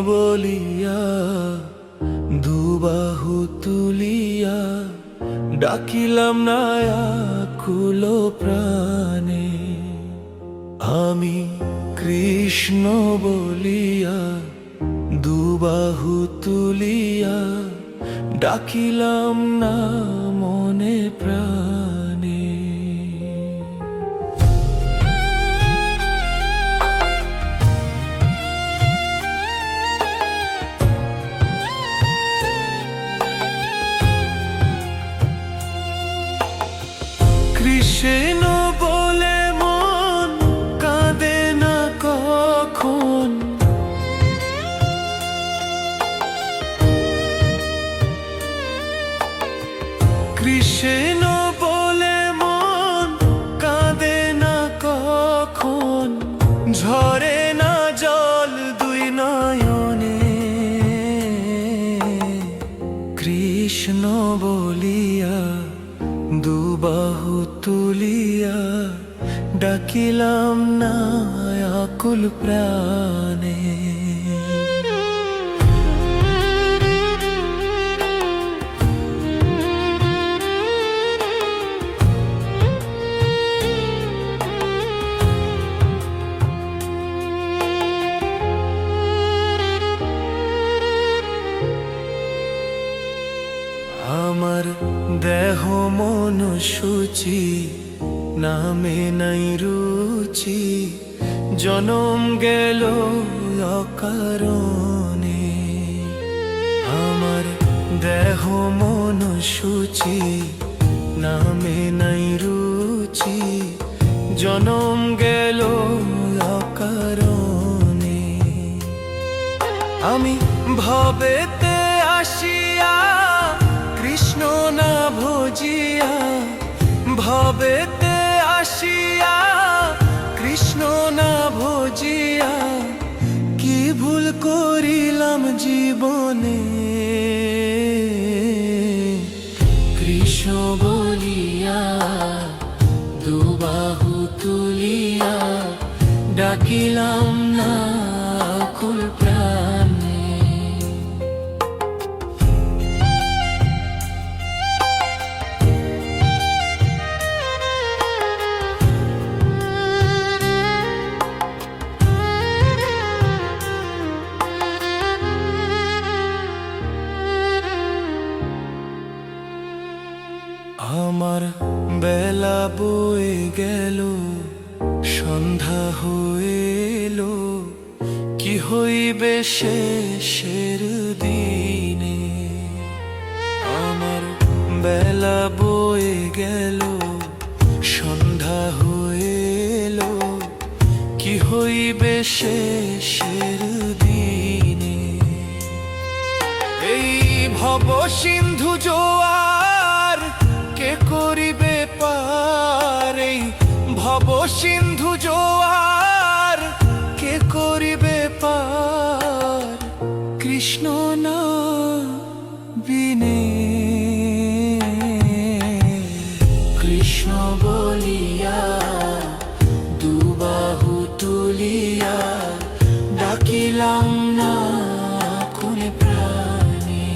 বলিয়া দুবাহু তুলিয়া ডাকিলাম না আকুল প্রাণে। আমি কৃষ্ণ বলিয়া দুবাহু তুলিয়া ডাকিলাম না মনে প্রাণে। কৃষ্ণ বলে মন কাঁদে না কখন, কৃষ্ণ বলে মন কাঁদে না কখন, ঝরে না জল দুই নয়নে। কৃষ্ণ বলিয়া দুবাহু তুলিয়া ডাকিলাম না আকুল প্রাণে। আমার দেহ মন সূচি নামে নাই রুচি, জনম গেল অকারণে। আমার দেহ মন সূচি নামে নাই রুচি, জনম গেল অকারণে। আমি ভবেতে আসিয়া কৃষ্ণ না ভজিয়া, ভবেতে আসিয়া কৃষ্ণ না ভজিয়া, কি ভুল করিলাম জীবনে। কৃষ্ণ বলিয়া দুবাহু তুলিয়া ডাকিলাম না আকুল প্রাণে। আমার বেলা বয়ে গেল, সন্ধ্যা হয়ে এলো, কি হইবে শেষের দিনে। আমার বেলা বয়ে গেল, সন্ধ্যা হয়ে এলো, কি হইবে শেষের দিনে। এই ভব সিন্ধু জোয়ার কে করিবে পার, এই ভব সিন্ধু জোয়ার কে করিবে পার, কৃষ্ণ না বিনে। কৃষ্ণ বলিয়া দুবাহু তুলিয়া ডাকিলাম না কোনে প্রাণে।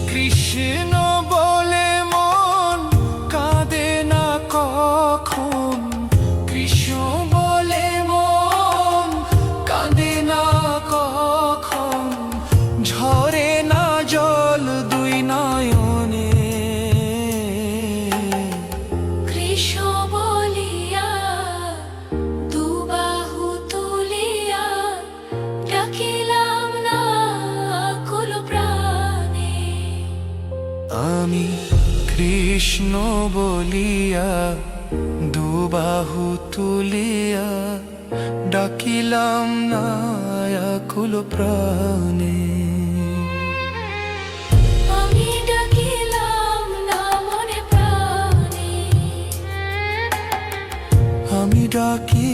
কৃষ্ণ বলে মন কাঁদে না কখন, কৃষ্ণ বলে মন কাঁদে না কখন, ঝরে না জল দুই নয়নে। কৃষ্ণ বলিয়া দুবাহু তুলিয়া ডাকিলাম না আকুল প্রাণে। আমি কৃষ্ণ বলিয়া দুবাহু তুলিয়া ডাকিলাম না আকুল প্রাণে। আমি ডাকিলাম না মনে প্রাণে। আমি ডাকি